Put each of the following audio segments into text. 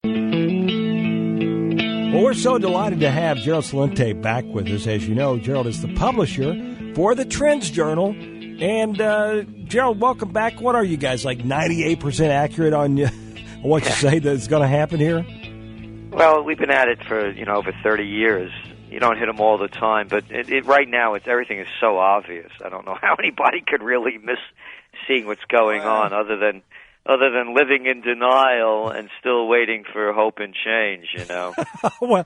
Well, we're so delighted to have Gerald Celente back with us. As you know, Gerald is the publisher for the Trends Journal. And, Gerald, welcome back. What are you guys, like 98% accurate on what you say that's going to happen here? Well, we've been at it for, over 30 years. You don't hit them all the time, but right now everything is so obvious. I don't know how anybody could really miss seeing what's going on other than living in denial and still waiting for hope and change, Well,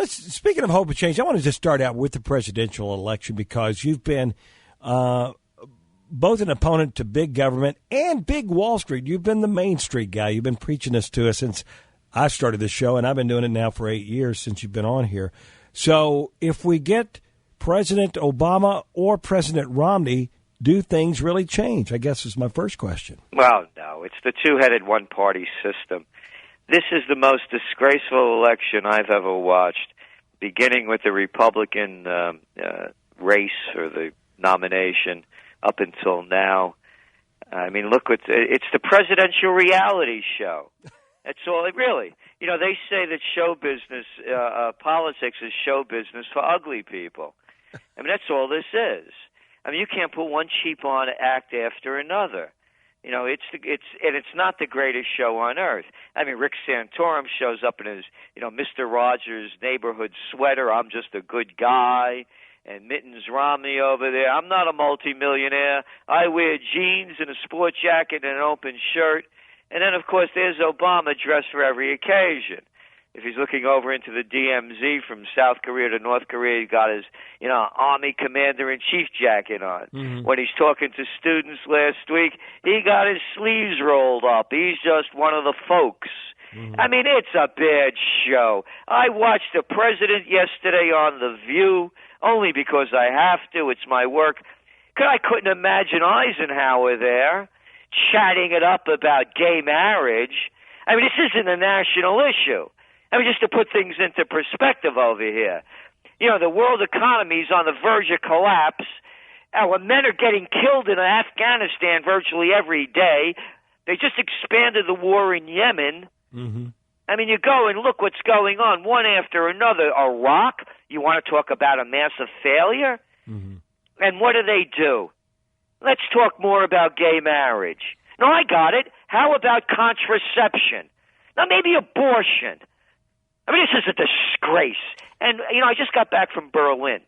speaking of hope and change, I want to just start out with the presidential election because you've been both an opponent to big government and big Wall Street. You've been the Main Street guy. You've been preaching this to us since I started this show, and I've been doing it now for 8 years since you've been on here. So if we get President Obama or President Romney, do things really change? I guess is my first question. Well, no. It's the two-headed one-party system. This is the most disgraceful election I've ever watched, beginning with the Republican race or the nomination up until now. I mean, look, it's the presidential reality show. That's all it really. They say that show business, politics is show business for ugly people. I mean, that's all this is. I mean, you can't put one cheap on act after another. It's not the greatest show on earth. I mean, Rick Santorum shows up in his, Mr. Rogers' neighborhood sweater. I'm just a good guy. And Mittens Romney over there. I'm not a multimillionaire. I wear jeans and a sport jacket and an open shirt. And then, of course, there's Obama dressed for every occasion. If he's looking over into the DMZ from South Korea to North Korea, he got his, Army Commander-in-Chief jacket on. Mm-hmm. When he's talking to students last week, he got his sleeves rolled up. He's just one of the folks. Mm-hmm. I mean, it's a bad show. I watched the president yesterday on The View only because I have to. It's my work. I couldn't imagine Eisenhower there chatting it up about gay marriage. I mean, this isn't a national issue. I mean, just to put things into perspective over here. The world economy is on the verge of collapse. Our men are getting killed in Afghanistan virtually every day. They just expanded the war in Yemen. Mm-hmm. I mean, you go and look what's going on, one after another. Iraq, you want to talk about a massive failure? Mm-hmm. And what do? Let's talk more about gay marriage. No, I got it. How about contraception? Now, maybe abortion. I mean, this is a disgrace. And, I just got back from Berlin.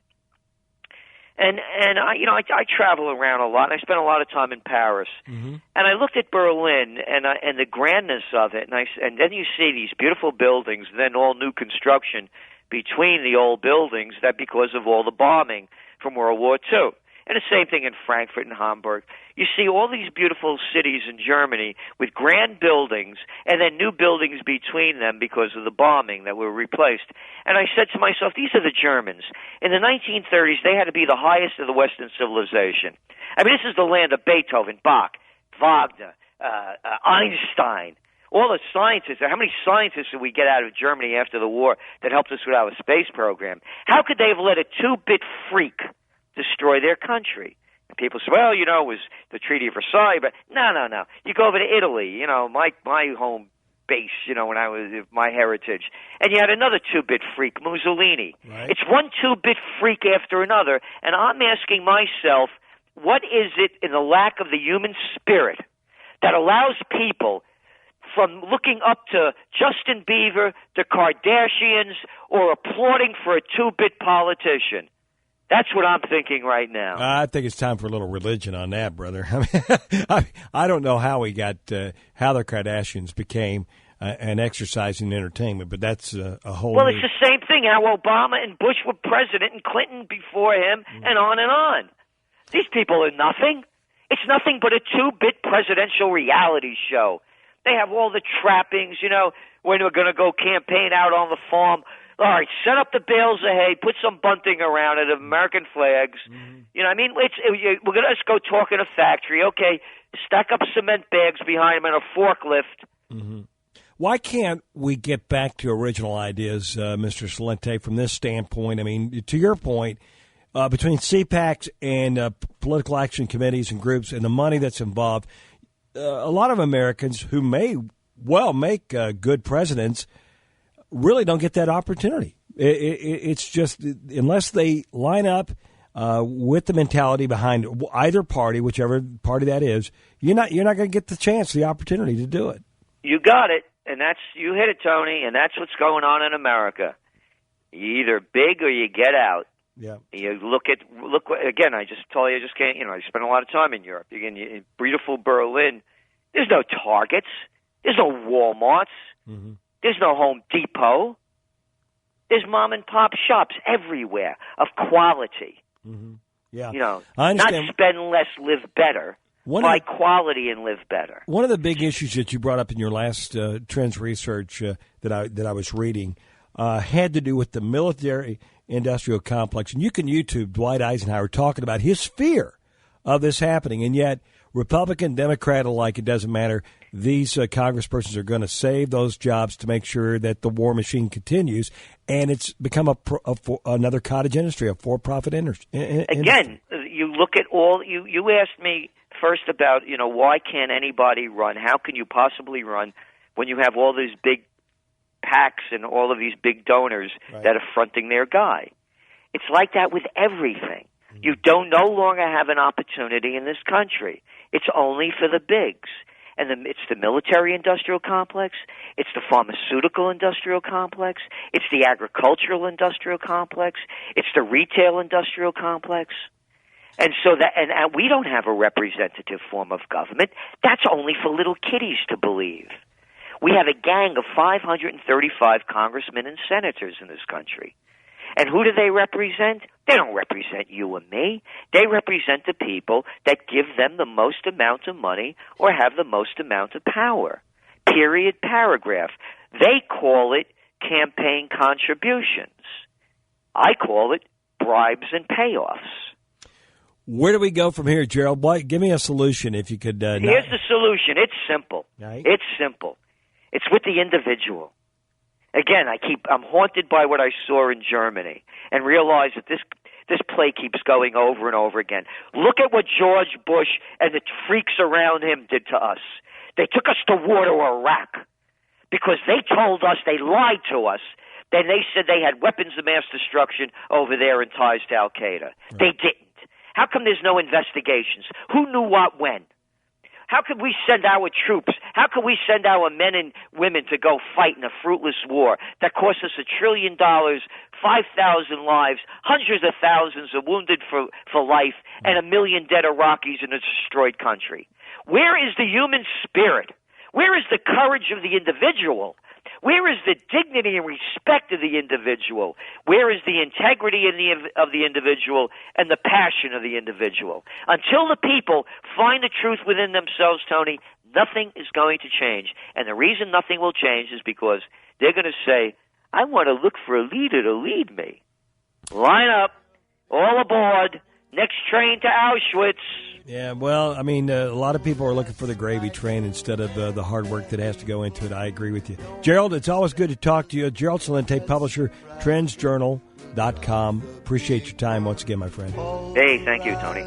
And I travel around a lot, and I spent a lot of time in Paris. Mm-hmm. And I looked at Berlin and the grandness of it, and then you see these beautiful buildings, and then all new construction between the old buildings that because of all the bombing from World War II. And the same thing in Frankfurt and Hamburg. You see all these beautiful cities in Germany with grand buildings and then new buildings between them because of the bombing that were replaced. And I said to myself, these are the Germans. In the 1930s, they had to be the highest of the Western civilization. I mean, this is the land of Beethoven, Bach, Wagner, Einstein. All the scientists, how many scientists did we get out of Germany after the war that helped us with our space program? How could they have let a two-bit freak destroy their country? And people say, well, it was the Treaty of Versailles, but no. You go over to Italy, my home base, when I was, my heritage, and you had another two-bit freak, Mussolini. Right. It's one two-bit freak after another, and I'm asking myself, what is it in the lack of the human spirit that allows people from looking up to Justin Bieber, the Kardashians, or applauding for a two-bit politician? That's what I'm thinking right now. I think it's time for a little religion on that, brother. I don't know how we got how the Kardashians became an exercise in entertainment, but that's a whole. Well, it's the same thing. How Obama and Bush were president, and Clinton before him, and on and on. These people are nothing. It's nothing but a two-bit presidential reality show. They have all the trappings, when we're going to go campaign out on the farm. All right, set up the bales of hay, put some bunting around it, American flags. Mm-hmm. I mean, we're going to just go talk in a factory. Okay, stack up cement bags behind them and a forklift. Mm-hmm. Why can't we get back to original ideas, Mr. Celente, from this standpoint? I mean, to your point, between CPACs and political action committees and groups and the money that's involved, a lot of Americans who may make good presidents really don't get that opportunity. It's just unless they line up with the mentality behind either party, whichever party that is, you're not going to get the chance, the opportunity to do it. You got it, and you hit it, Tony, and that's what's going on in America. You either big or you get out. Yeah. You look again. I just told you, I just can't. I spent a lot of time in Europe. In beautiful Berlin, there's no Targets, there's no WalMarts, there's no Home Depot. There's mom and pop shops everywhere of quality. Yeah, I understand. Not spend less, live better. Buy quality and live better. One of the big issues that you brought up in your last trends research that I was reading had to do with the military-industrial complex. And you can YouTube Dwight Eisenhower talking about his fear of this happening. And yet, Republican, Democrat alike, it doesn't matter. These congresspersons are going to save those jobs to make sure that the war machine continues. And it's become another cottage industry, a for-profit industry. Again, you look at all, you asked me first about, why can't anybody run? How can you possibly run when you have all these big PACs and all of these big donors that are fronting their guy? It's like that with everything. You no longer have an opportunity in this country. It's only for the bigs. And it's the military-industrial complex. It's the pharmaceutical-industrial complex. It's the agricultural-industrial complex. It's the retail-industrial complex. And so and we don't have a representative form of government. That's only for little kiddies to believe. We have a gang of 535 congressmen and senators in this country. And who do they represent? They don't represent you and me. They represent the people that give them the most amount of money or have the most amount of power. Period, paragraph. They call it campaign contributions. I call it bribes and payoffs. Where do we go from here, Gerald? Give me a solution if you could. Here's the solution. It's simple. Right. It's simple. It's with the individual. Again, I'm haunted by what I saw in Germany and realize that this play keeps going over and over again. Look at what George Bush and the freaks around him did to us. They took us to war to Iraq because they told us, they lied to us. Then they said they had weapons of mass destruction over there and ties to Al-Qaeda. Right. They didn't. How come there's no investigations? Who knew what when? How could we send our troops? How could we send our men and women to go fight in a fruitless war that cost us $1 trillion, 5,000 lives, hundreds of thousands are wounded for life, and 1 million dead Iraqis in a destroyed country? Where is the human spirit? Where is the courage of the individual? Where is the dignity and respect of the individual? Where is the integrity of the individual and the passion of the individual? Until the people find the truth within themselves, Tony, nothing is going to change. And the reason nothing will change is because they're going to say, I want to look for a leader to lead me. Line up, all aboard, next train to Auschwitz. Yeah, well, I mean, a lot of people are looking for the gravy train instead of the hard work that has to go into it. I agree with you. Gerald, it's always good to talk to you. Gerald Celente, publisher, trendsjournal.com. Appreciate your time once again, my friend. Hey, thank you, Tony.